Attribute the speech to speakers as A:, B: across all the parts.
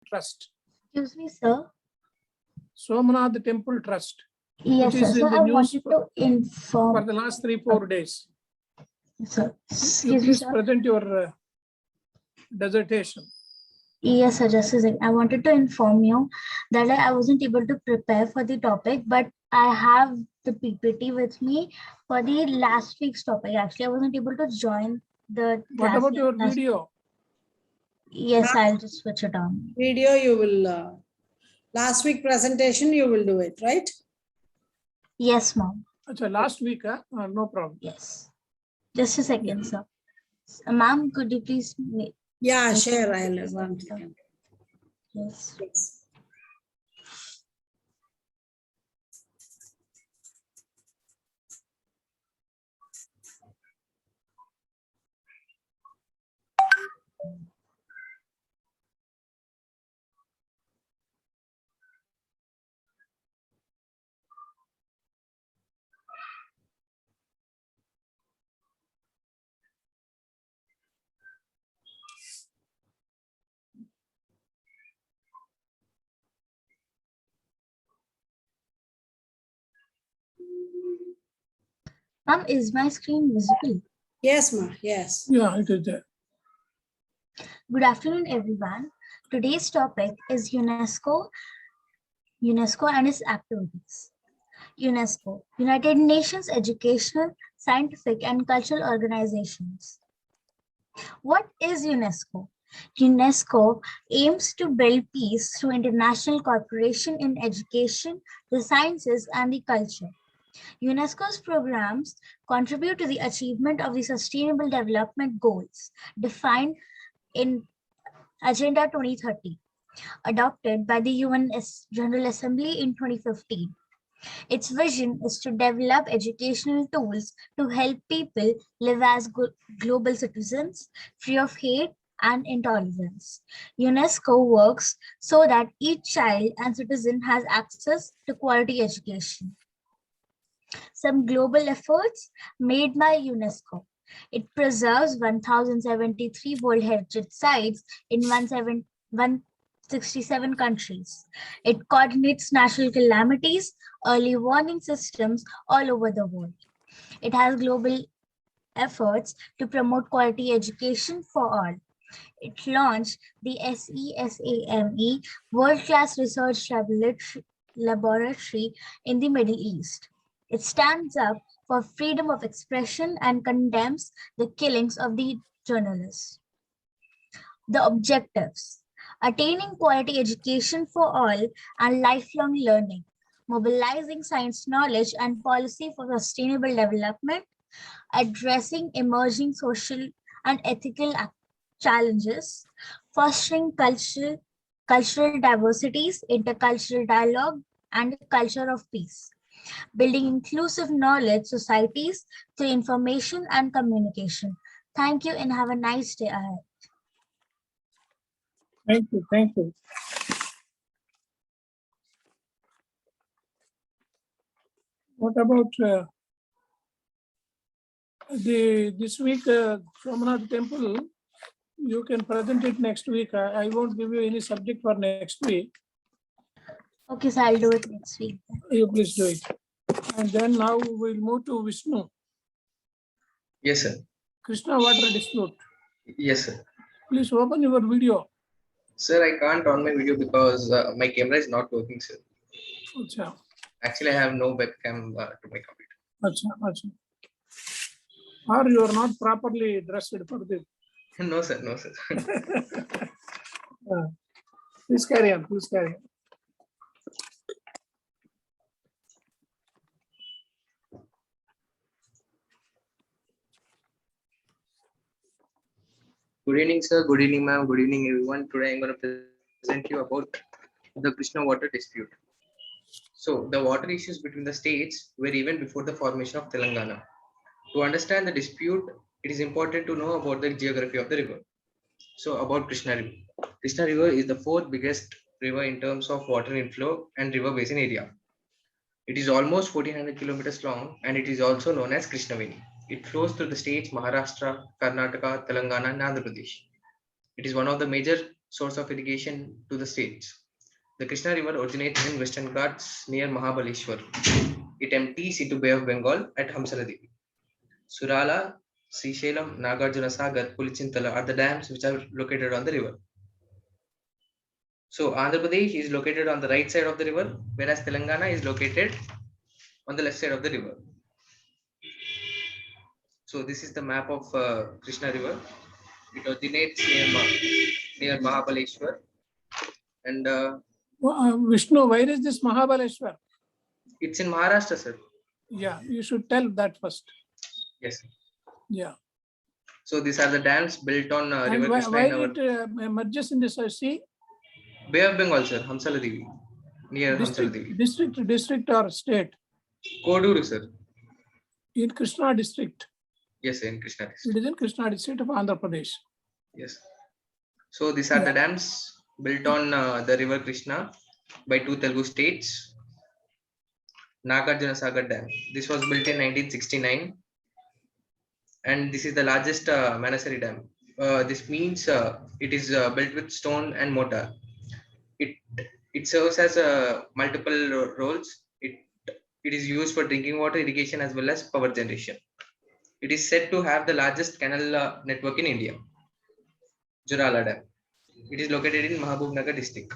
A: Trust.
B: Excuse me, sir.
A: Somnath Temple Trust.
B: Yes,
A: Which
B: sir.
A: is
B: So
A: in the
B: I
A: news
B: wanted to inform.
A: for the last 3-4 days.
B: Sir,
A: You
B: excuse me,
A: please
B: sir.
A: present your dissertation.
B: Yes, sir. Just a second. I wanted to inform you that I wasn't able to prepare for the topic, but I have the PPT with me for the last week's topic. Actually, I wasn't able to join the
A: What
B: class
A: about your
B: last-
A: video?
B: Yes, I'll just switch it on.
C: Video you will, last week presentation you will do it, right?
B: Yes, ma'am.
A: Achha, last week, no problem.
B: Yes. Just a second, sir. Ma'am, could you please make
C: Yeah, share. I'll one second.
B: yes.
C: Yes.
B: Ma'am, is my screen visible?
C: Yes, ma. Yes.
A: Yeah, it is there.
B: Good afternoon, everyone. Today's topic is UNESCO and its activities. UNESCO, United Nations Educational, Scientific and Cultural Organizations. What is UNESCO? UNESCO aims to build peace through international cooperation in education, the sciences, and the culture. UNESCO's programs contribute to the achievement of the Sustainable Development Goals defined in Agenda 2030, adopted by the UN General Assembly in 2015. Its vision is to develop educational tools to help people live as global citizens, free of hate and intolerance. UNESCO works so that each child and citizen has access to quality education. Some global efforts made by UNESCO. It preserves 1,073 World Heritage Sites in 167 countries. It coordinates national calamities, early warning systems all over the world. It has global efforts to promote quality education for all. It launched the SESAME World Class Research Laboratory in the Middle East. It stands up for freedom of expression and condemns the killings of the journalists. The objectives: attaining quality education for all and lifelong learning, mobilizing science knowledge and policy for sustainable development, addressing emerging social and ethical challenges, fostering cultural diversities, intercultural dialogue, and a culture of peace, building inclusive knowledge societies through information and communication. Thank you and have a nice day ahead.
A: Thank you. Thank you. What about this week, Somnath Temple? You can present it next week. I won't give you any subject for next week.
B: Okay, so I'll do it next week.
A: You please do it. And then now we'll move to Vishnu.
D: Yes, sir.
A: Krishna water dispute.
D: Yes, sir.
A: Please open your video.
D: Sir, I can't on my video because my camera is not working, sir.
A: Acha,
D: Actually, I have no webcam to my computer.
A: acha, acha. Or you are not properly dressed for this.
D: No, sir. No, sir.
A: Please carry on. Please carry on.
D: Good evening, sir. Good evening, ma'am. Good evening, everyone. Today, I'm going to present you about the Krishna water dispute. So, the water issues between the states were even before the formation of Telangana. To understand the dispute, it is important to know about the geography of the river. So, about Krishna River. Krishna River is the fourth biggest river in terms of water inflow and river basin area. It is almost 1400 kilometers long and it is also known as Krishnaveni. It flows through the states Maharashtra, Karnataka, Telangana, and Andhra Pradesh. It is one of the major source of irrigation to the states. The Krishna River originates in Western Ghats near Mahabaleshwar. It empties into Bay of Bengal at Hamsaladevi. Surala, Srisailam, Nagarjuna Sagar, Pulichintala are the dams which are located on the river. So Andhra Pradesh is located on the right side of the river, whereas Telangana is located on the left side of the river. So this is the map of Krishna River. It originates near Mahabaleshwar, and
A: Vishnu, where is this Mahabaleshwar?
D: it's in Maharashtra, sir.
A: Yeah, you should tell that first.
D: Yes.
A: Yeah.
D: So these are the dams built on
A: And
D: River
A: why,
D: Krishna
A: why
D: in our
A: it merges in this sea?
D: Bay of Bengal, sir. Hamsaladevi, near Hamsaladevi.
A: District or state?
D: Koduru, sir.
A: In Krishna district.
D: Yes, sir, in Krishna
A: It
D: district.
A: is in Krishna district of Andhra Pradesh.
D: Yes. So these are the dams built on the River Krishna by two Telugu states. Nagarjuna Sagar Dam. This was built in 1969, and this is the largest Manasari dam. This means it is built with stone and mortar. It it serves as multiple roles. It is used for drinking water, irrigation, as well as power generation. It is said to have the largest canal network in India. Jurala Dam. It is located in Mahabubnagar district.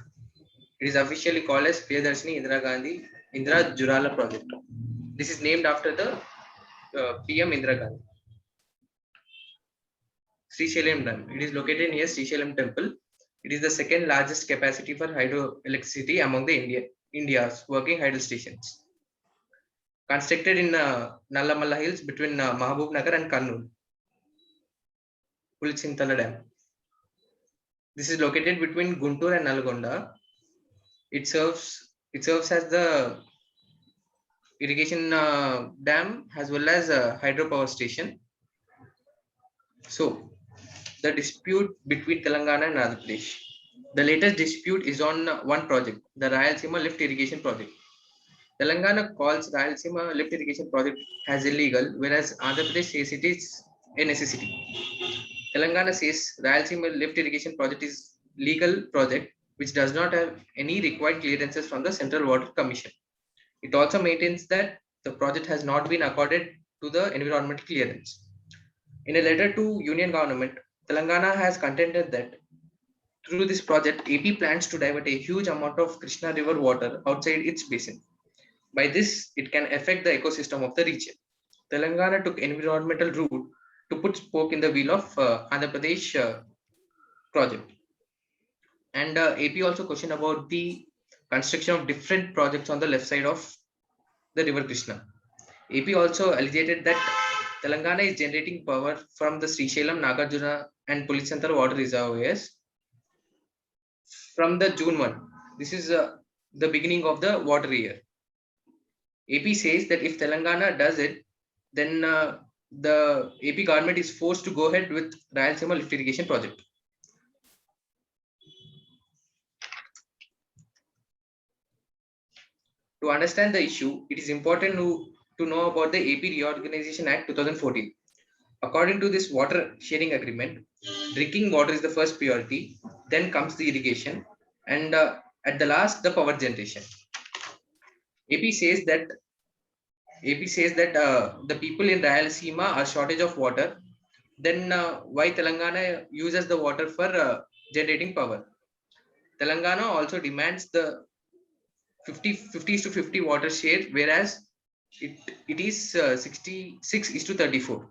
D: It is officially called as Priyadarshini Indira Jurala project. This is named after the PM Indira Gandhi. Srisailam Dam. It is located near Srisailam Temple. It is the second largest capacity for hydroelectricity among the India's working hydro stations. Constructed in Nallamalla Hills between Mahabubnagar and Kannur. Pulichintala Dam. This is located between Guntur and Nalgonda. It serves as the irrigation dam as well as a hydropower station. So the dispute between Telangana and Andhra Pradesh. The latest dispute is on one project, the Rayalaseema Lift Irrigation Project. Telangana calls Rayalaseema Lift Irrigation Project as illegal, whereas Andhra Pradesh says it is a necessity. Telangana says Rayalaseema Lift Irrigation Project is legal project which does not have any required clearances from the Central Water Commission. It also maintains that the project has not been accorded to the environmental clearance. In a letter to Union Government, Telangana has contended that through this project, AP plans to divert a huge amount of Krishna River water outside its basin. By this, it can affect the ecosystem of the region. Telangana took environmental route to put spoke in the wheel of Andhra Pradesh project. And AP also questioned about the construction of different projects on the left side of the River Krishna. AP also alleged that Telangana is generating power from the Srisailam, Nagarjuna and Pulichintala water reservoirs from the June 1. This is the beginning of the water year. AP says that if Telangana does it, then the AP government is forced to go ahead with Rayalaseema lift irrigation project. To understand the issue, it is important to know about the AP Reorganization Act 2014. According to this water sharing agreement, drinking water is the first priority, then comes the irrigation, and at the last, the power generation. AP says that the people in Rayalaseema are shortage of water. Then why Telangana uses the water for generating power? Telangana also demands the 50 to 50 water share, whereas it is 66:34.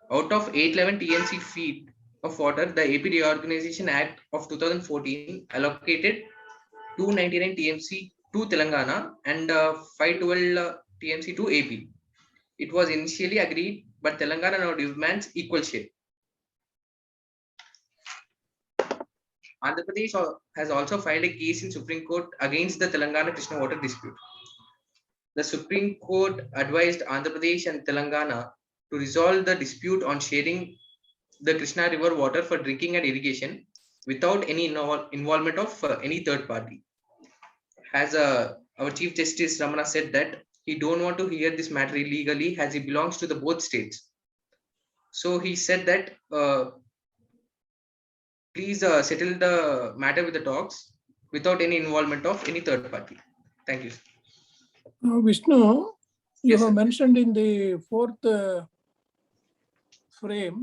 D: Out of 811 TMC feet of water, the AP Reorganization Act of 2014 allocated 299 TMC to Telangana and 512 TMC to AP. It was initially agreed, but Telangana now demands equal share. Andhra Pradesh has also filed a case in Supreme Court against the Telangana Krishna water dispute. The Supreme Court advised Andhra Pradesh and Telangana to resolve the dispute on sharing the Krishna River water for drinking and irrigation without any involvement of any third party. As our Chief Justice Ramana said that he don't want to hear this matter illegally as he belongs to the both states. So he said that please settle the matter with the talks without any involvement of any third party. Thank you.
A: Now, Vishnu, you
D: Yes,
A: have
D: sir.
A: mentioned in the fourth frame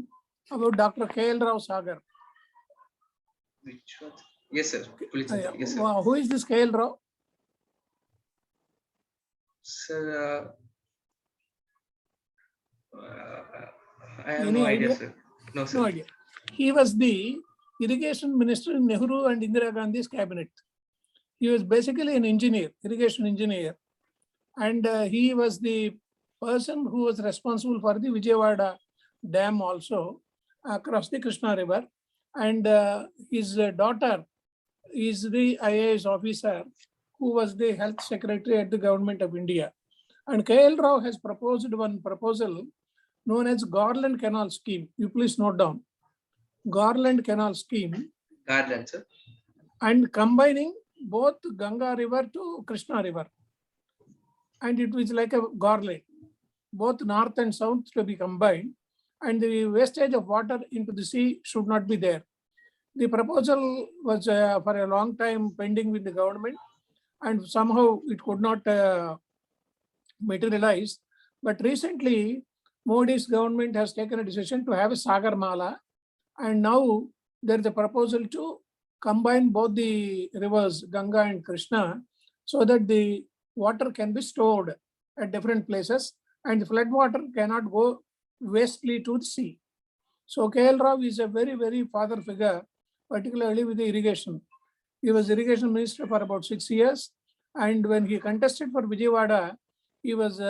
A: about Dr. K.L. Rao Sagar.
D: Which one? Yes, sir. Pulichintala. Yes, sir.
A: Wow, who is this K.L. Rao?
D: Sir, I have
A: Any
D: no idea,
A: idea?
D: sir. No, sir.
A: No idea. He was the irrigation minister in Nehru and Indira Gandhi's cabinet. He was basically an engineer, irrigation engineer. And he was the person who was responsible for the Vijayawada Dam also across the Krishna River. And his daughter is the IAS officer who was the health secretary at the government of India. And K.L. Rao has proposed one proposal known as Garland Canal Scheme. You please note down. Garland Canal Scheme,
D: Garland, sir.
A: and combining both Ganga River to Krishna River. And it was like a garland, both north and south to be combined, and the wastage of water into the sea should not be there. The proposal was for a long time pending with the government, and somehow it could not materialize. But recently, Modi's government has taken a decision to have a Sagar Mala, and now there is a proposal to combine both the rivers, Ganga and Krishna, so that the water can be stored at different places and the flood water cannot go wastely to the sea. So K.L. Rao is a very, very father figure, particularly with the irrigation. He was irrigation minister for about 6 years. And when he contested for Vijayawada, he was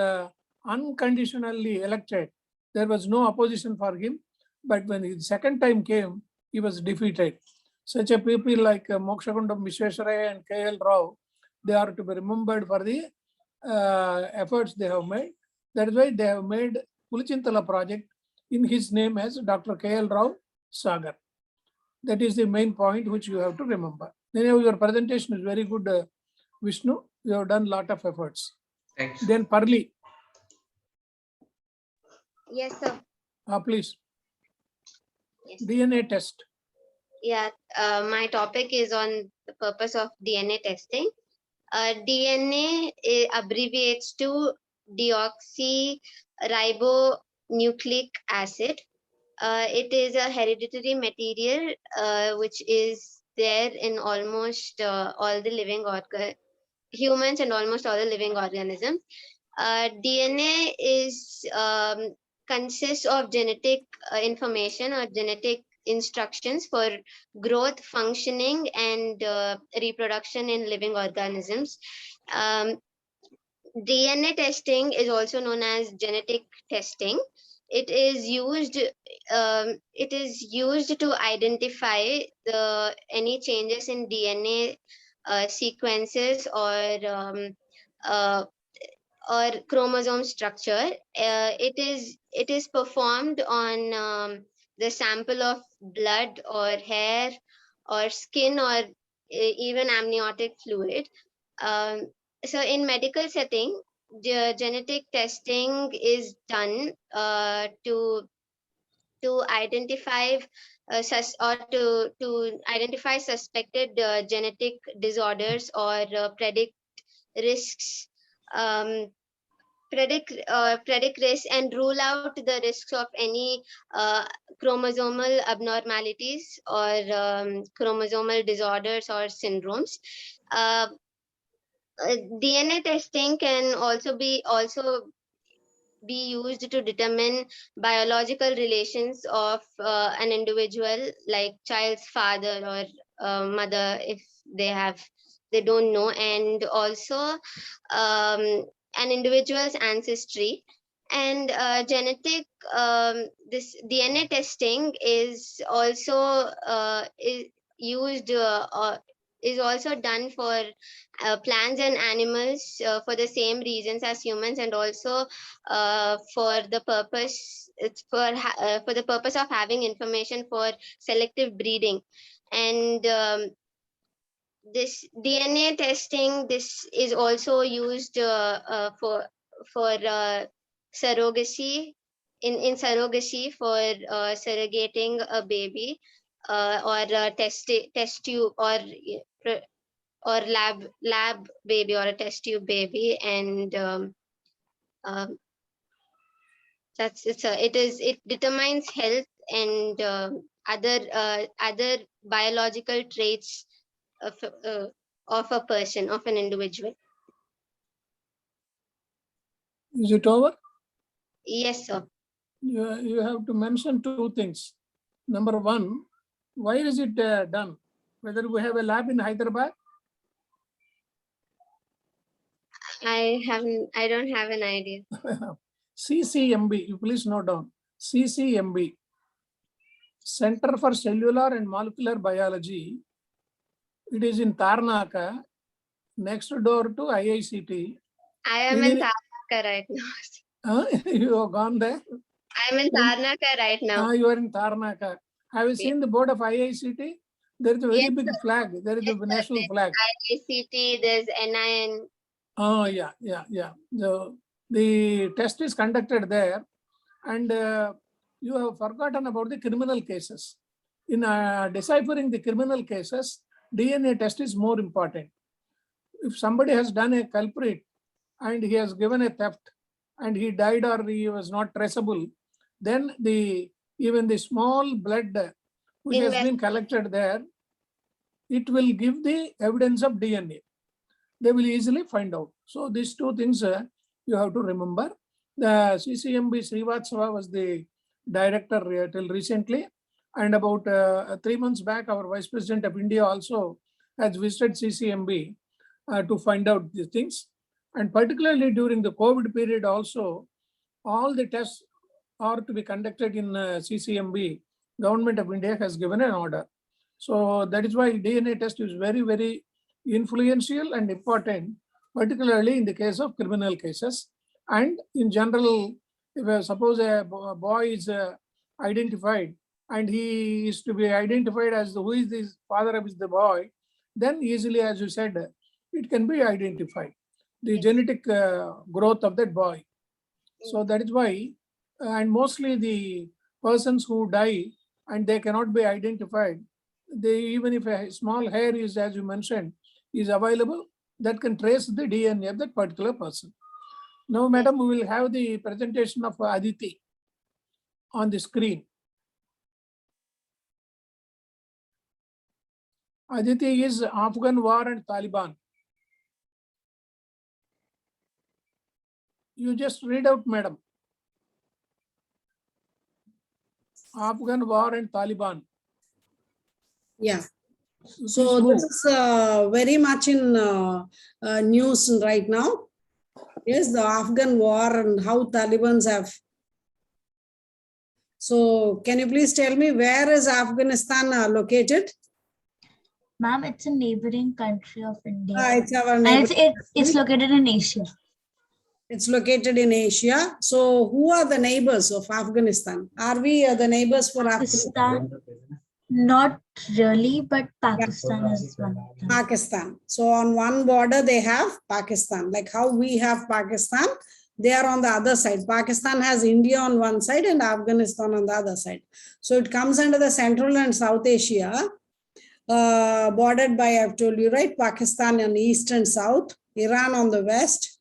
A: unconditionally elected. There was no opposition for him. But when the second time came, he was defeated. Such a people like Mokshagundam Vishweswaraya and K.L. Rao, they are to be remembered for the efforts they have made. That is why they have made Pulichintala project in his name as Dr. K.L. Rao Sagar. That is the main point which you have to remember. Anyway, your presentation is very good, Vishnu. You have done a lot of efforts.
D: Thank you.
A: Then Parli,
E: Yes, sir.
A: please.
E: Yes.
A: DNA test.
E: Yeah, my topic is on the purpose of DNA testing. DNA abbreviates to deoxyribonucleic acid. It is a hereditary material which is there in almost all the living humans and almost all the living organisms. DNA is consists of genetic information or genetic instructions for growth, functioning, and reproduction in living organisms. DNA testing is also known as genetic testing. It is used. It is used to identify any changes in DNA sequences or chromosome structure. It is performed on the sample of blood or hair or skin or even amniotic fluid. So in medical setting, the genetic testing is done to identify to identify suspected genetic disorders or predict risks. Predict risks and rule out the risks of any chromosomal abnormalities or chromosomal disorders or syndromes. DNA testing can also be used to determine biological relations of an individual, like child's father or mother, if they don't know, and also an individual's ancestry. And this DNA testing is also used is also done for plants and animals for the same reasons as humans, and also for the purpose for the purpose of having information for selective breeding. And this DNA testing, this is also used for surrogacy, in surrogacy for surrogating a baby. or a test tube, or lab baby, or a test tube baby, and um, it determines health and other biological traits of a person, of an individual.
A: Is it over?
E: Yes, sir.
A: You have to mention two things. Number one, why is it done? Whether we have a lab in Hyderabad?
E: I don't have an idea.
A: CCMB, you please note down. CCMB, Center for Cellular and Molecular Biology. It is in Tarnaka, next door to IICT.
E: I am in Tarnaka right now.
A: You have gone there?
E: I'm in Tarnaka right now.
A: You are in Tarnaka. Have you seen the board of IICT? There is a very big flag. There is a national flag.
E: IICT, there's NIN.
A: Oh, yeah. The test is conducted there, and you have forgotten about the criminal cases. In deciphering the criminal cases, DNA test is more important. If somebody has done a culprit and he has given a theft and he died or he was not traceable, then even the small blood which has been collected there, it will give the evidence of DNA. They will easily find out. So these two things you have to remember. The CCMB Srivatsava was the director till recently, and about 3 months back, our Vice President of India also has visited CCMB to find out these things. And particularly during the COVID period also, all the tests are to be conducted in CCMB. Government of India has given an order. So that is why DNA test is very, very influential and important, particularly in the case of criminal cases. And in general, if suppose a boy is identified and he is to be identified as who is the father of the boy, then easily, as you said, it can be identified, the genetic growth of that boy. So that is why, and mostly the persons who die and they cannot be identified, even if a small hair is, as you mentioned, is available, that can trace the DNA of that particular person. Now, madam, we will have the presentation of Aditi on the screen. Aditi is Afghan war and Taliban. You just read out, madam. Afghan war and Taliban.
C: Yeah. So this is very much in news right now. Yes, the Afghan war and how Taliban have. So can you please tell me where is Afghanistan located?
B: Ma'am, it's a neighboring country of India.
C: It's our
B: and it's located in Asia.
C: It's located in Asia. So who are the neighbors of Afghanistan? Are we the neighbors for Afghanistan?
B: Not really, but Pakistan is one of them.
C: Pakistan. So on one border, they have Pakistan. Like how we have Pakistan, they are on the other side. Pakistan has India on one side and Afghanistan on the other side. So it comes under the Central and South Asia, bordered by, I've told you, right, Pakistan on east and south, Iran on the west.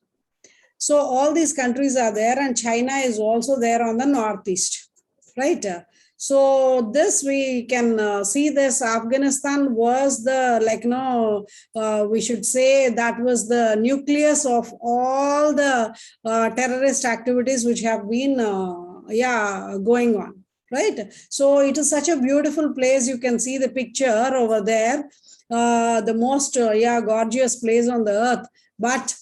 C: So all these countries are there, and China is also there on the northeast, right? So this we can see this Afghanistan was the, we should say that was the nucleus of all the terrorist activities which have been, going on, right? So it is such a beautiful place. You can see the picture over there, the most, gorgeous place on the earth. But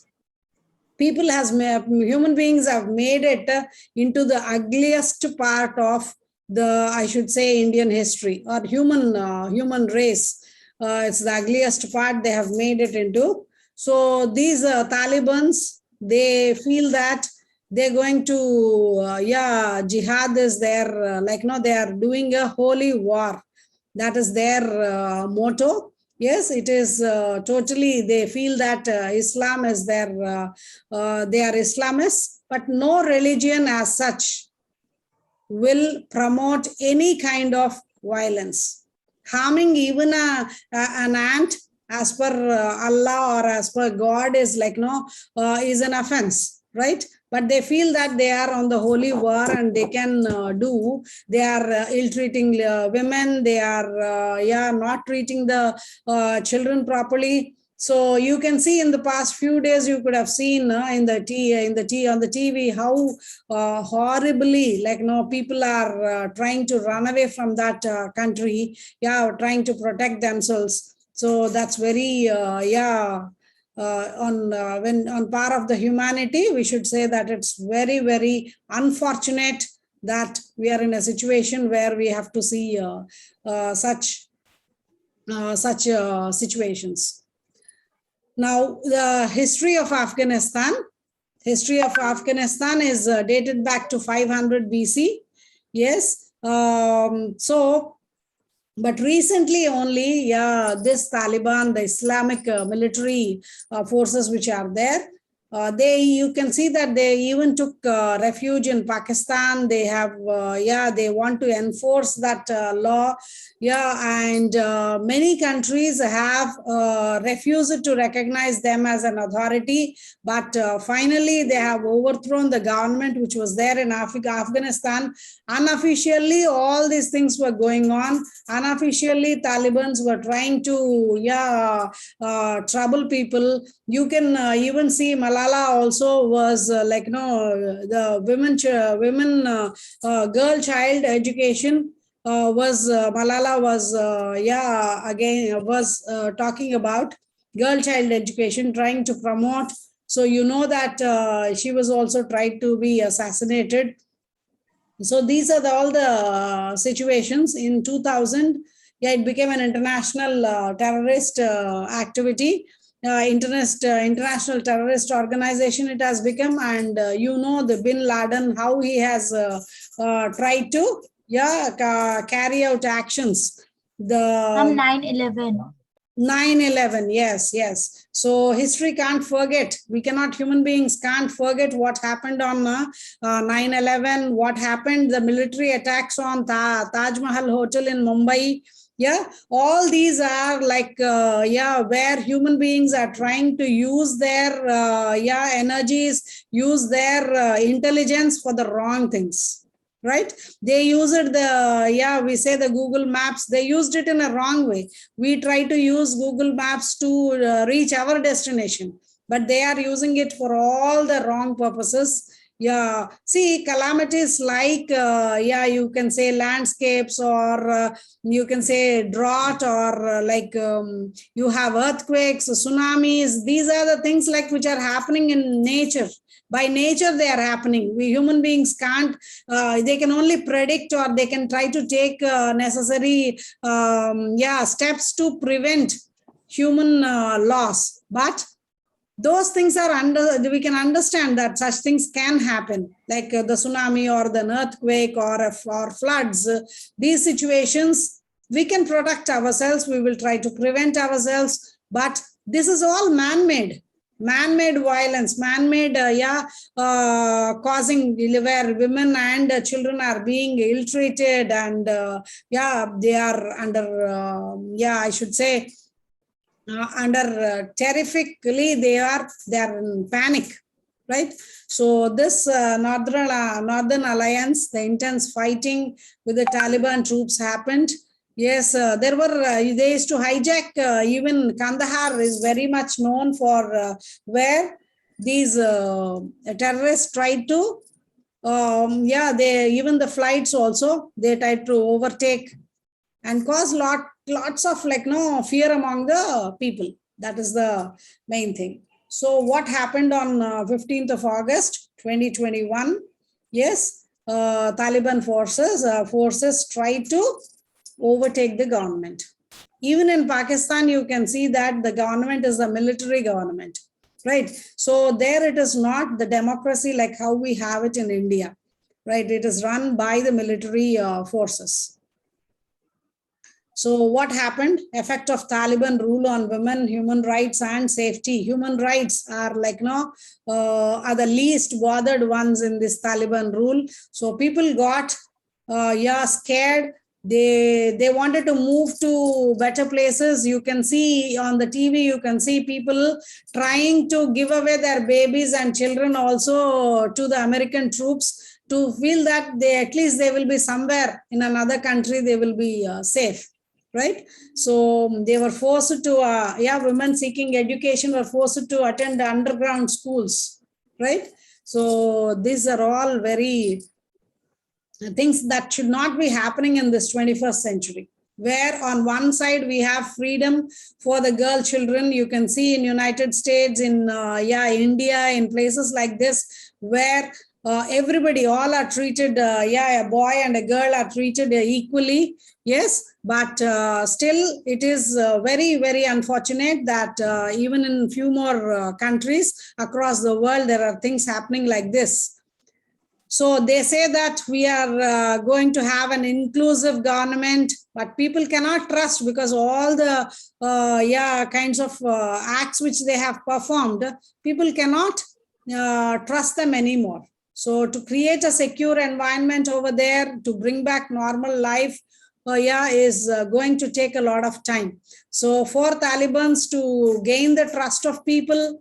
C: human beings have made it into the ugliest part of the, I should say, Indian history or human race. It's the ugliest part they have made it into. So these Talibans, they feel that they're going to, jihad is their, they are doing a holy war. That is their motto. Yes, it is totally, they feel that Islam is they are Islamists, but no religion as such will promote any kind of violence. Harming even an ant as per Allah or as per God is like, no, is an offense, right? But they feel that they are on the holy war and they can they are ill-treating women, they are, not treating the children properly. So you can see in the past few days, you could have seen on the TV how horribly, like, people are trying to run away from that country, trying to protect themselves. So that's very on par of the humanity. We should say that it's very, very unfortunate that we are in a situation where we have to see such situations. Now, the history of Afghanistan is dated back to 500 BC. Yes. But recently only, this Taliban, the Islamic military forces which are there, you can see that they even took refuge in Pakistan. They have, they want to enforce that law. And many countries have refused to recognize them as an authority. But finally, they have overthrown the government which was there in Afghanistan. Unofficially, all these things were going on. Unofficially, Talibans were trying to, trouble people. You can even see Malala also was the women girl child education Malala was talking about girl child education, trying to promote. So you know that she was also tried to be assassinated. So these are all the situations. In 2000, it became an international terrorist activity. International terrorist organization it has become. And the Bin Laden, how he has tried to carry out actions.
B: From 9/11.
C: 9/11, yes. So history can't forget. Human beings can't forget what happened on 9/11, what happened, the military attacks on Taj Mahal Hotel in Mumbai. All these are like, where human beings are trying to use their, energies, use their intelligence for the wrong things. Right? They used we say the Google Maps, they used it in a wrong way. We try to use Google Maps to reach our destination, but they are using it for all the wrong purposes. See, calamities like, you can say landscapes, or you can say drought, or you have earthquakes, tsunamis. These are the things like which are happening in nature. By nature, they are happening. We human beings can't, they can only predict, or they can try to take necessary steps to prevent human loss. But those things are we can understand that such things can happen, like the tsunami or the earthquake or floods. These situations, we can protect ourselves. We will try to prevent ourselves. But this is all man-made violence, man-made, causing where women and children are being ill-treated, and they are under, I should say, terrifically, they are in panic, right? So this Northern Alliance, the intense fighting with the Taliban troops happened. Yes, there were, they used to hijack, even Kandahar is very much known for where these terrorists tried to, even the flights also, they tried to overtake and cause lots of fear among the people. That is the main thing. So what happened on 15th of August, 2021? Yes, Taliban forces tried to overtake the government. Even in Pakistan, you can see that the government is a military government, right? So there it is not the democracy like how we have it in India, right? It is run by the military forces. So what happened? Effect of Taliban rule on women, human rights and safety. Human rights are are the least bothered ones in this Taliban rule. So people got scared. they wanted to move to better places. You can see on the TV, you can see people trying to give away their babies and children also to the American troops, to feel that they at least they will be somewhere in another country, they will be safe, right? So they were forced to women seeking education were forced to attend underground schools, right? So these are all very things that should not be happening in this 21st century, where on one side we have freedom for the girl children. You can see in United States, in India, in places like this, where everybody, all are treated, a boy and a girl are treated equally. Yes, but still it is very, very unfortunate that even in few more countries across the world, there are things happening like this. So they say that we are going to have an inclusive government, but people cannot trust, because all the kinds of acts which they have performed, people cannot trust them anymore. So to create a secure environment over there, to bring back normal life, is going to take a lot of time. So for Taliban's to gain the trust of people,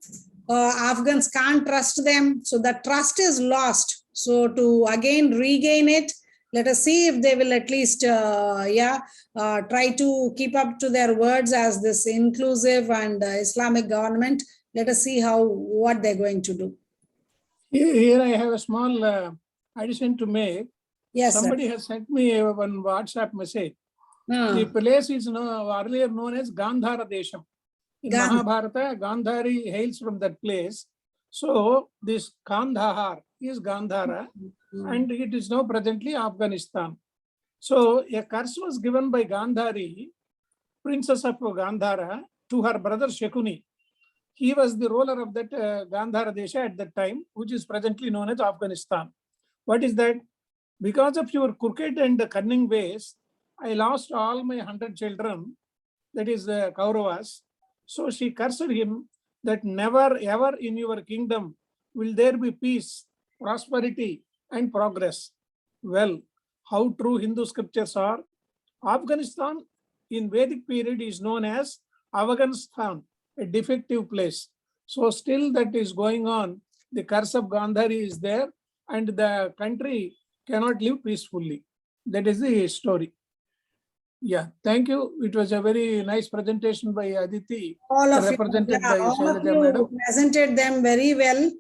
C: Afghans can't trust them. So the trust is lost. So to again regain it, let us see if they will at least try to keep up to their words as this inclusive and Islamic government. Let us see what they're going to do.
A: Here I have a small addition to make.
C: Yes,
A: somebody
C: sir.
A: has sent me one WhatsApp message. The place is earlier known as Gandhara Desham. In Mahabharata, Gandhari hails from that place. So this Kandahar is Gandhara, and it is now presently Afghanistan. So a curse was given by Gandhari, princess of Gandhara, to her brother Shakuni. He was the ruler of that Gandhara Desha at that time, which is presently known as Afghanistan. What is that? Because of your crooked and cunning ways, I lost all my 100 children, that is Kauravas. So she cursed him that never ever in your kingdom will there be peace, prosperity, and progress. Well, how true Hindu scriptures are. Afghanistan in Vedic period is known as Afghanistan, a defective place. So still that is going on. The curse of Gandhari is there, and the country cannot live peacefully. That is the story. Yeah, thank you. It was a very nice presentation by Aditi,
C: all of
A: represented
C: you,
A: by
C: all of
A: Shailaja
C: you
A: madam.
C: presented them very well.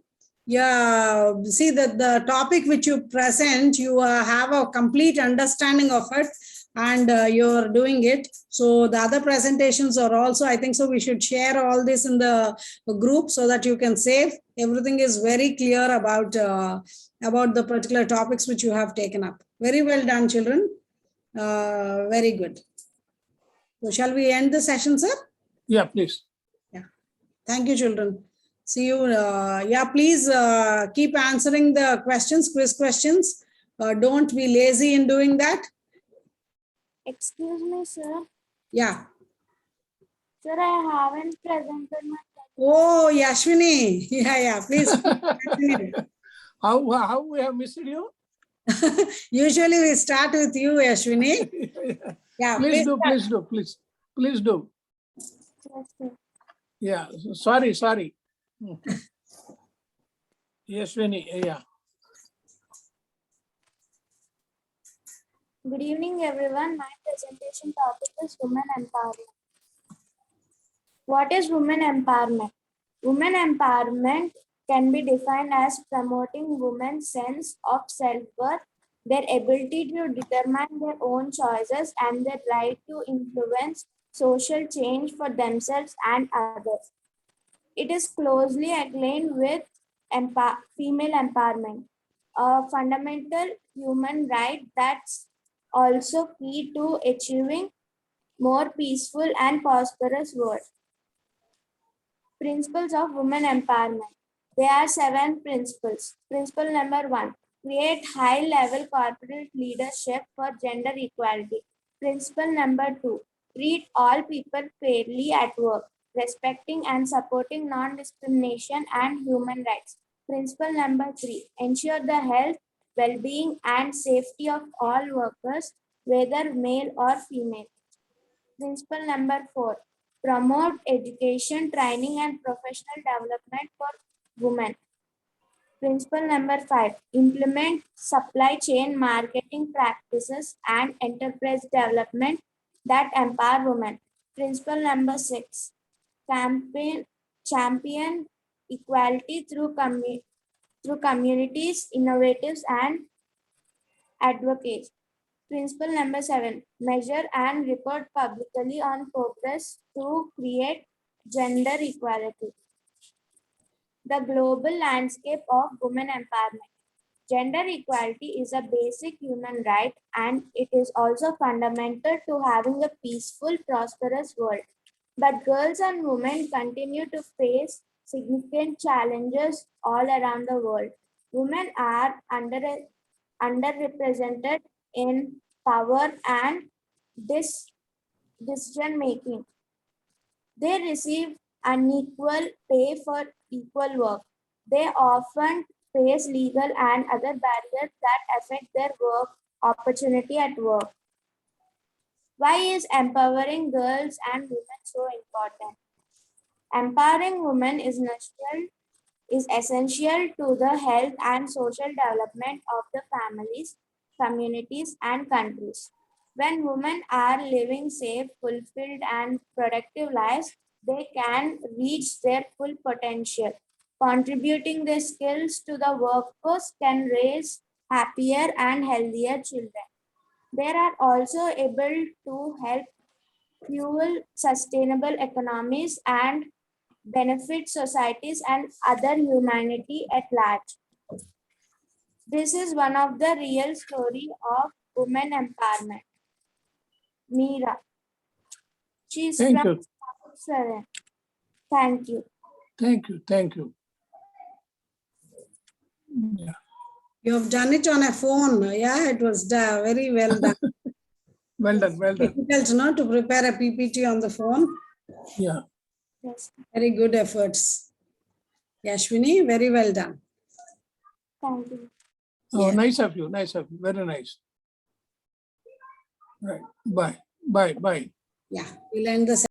C: Yeah, see that the topic which you present, you have a complete understanding of it, and you're doing it. So the other presentations are also, I think so we should share all this in the group so that you can save. Everything is very clear about the particular topics which you have taken up. Very well done, children. Very good. So shall we end the session, sir?
A: Yeah, please.
C: Yeah. Thank you, children. See you. Please keep answering the questions, quiz questions. Don't be lazy in doing that.
F: Excuse me, sir.
C: Yeah.
F: Sir, I haven't presented my.
C: Oh, Yashwini. Yeah. Please.
A: How we have missed you?
C: Usually we start with you, Yashwini. Yeah.
A: Please do. Please do.
F: Yes, sir.
A: Yeah. Sorry. Yashwini. Yeah.
F: Good evening, everyone. My presentation topic is women empowerment. What is women empowerment? Women empowerment can be defined as promoting women's sense of self-worth, their ability to determine their own choices, and their right to influence social change for themselves and others. It is closely aligned with female empowerment, a fundamental human right that's also key to achieving more peaceful and prosperous world. Principles of women empowerment. There are 7 principles. Principle number 1, create high-level corporate leadership for gender equality. Principle number 2, treat all people fairly at work, respecting and supporting non-discrimination and human rights. Principle number 3, ensure the health, well-being, and safety of all workers whether male or female. Principle number 4, promote education, training, and professional development for women. Principle number 5, implement supply chain marketing practices and enterprise development that empower women. Principle number 6, champion equality through communities, innovatives, and advocates. Principle number 7, measure and report publicly on progress to create gender equality. The global landscape of women empowerment. Gender equality is a basic human right, and it is also fundamental to having a peaceful, prosperous world. But girls and women continue to face significant challenges all around the world. Women are underrepresented in power and decision making. They receive unequal pay for equal work. They often face legal and other barriers that affect their work opportunity at work. Why is empowering girls and women so important? Empowering women is essential to the health and social development of the families, communities, and countries. When women are living safe, fulfilled, and productive lives, they can reach their full potential. Contributing their skills to the workforce can raise happier and healthier children. They are also able to help fuel sustainable economies and benefit societies and other humanity at large. This is one of the real story of women empowerment. Meera. She is
A: Thank
F: from
A: you.
F: Saran. Thank you.
A: Thank you. Thank you. Yeah.
C: You have done it on a phone. Yeah, it was very well done.
A: Well done. Well done.
C: Difficult, no, to prepare a PPT on the phone.
A: Yeah.
F: Yes.
C: Very good efforts. Yashwini, very well done.
F: Thank you.
A: Oh,
C: Yeah.
A: nice of you. Nice of you. Very nice. Right. Bye. Bye. Bye.
C: Yeah, we'll end the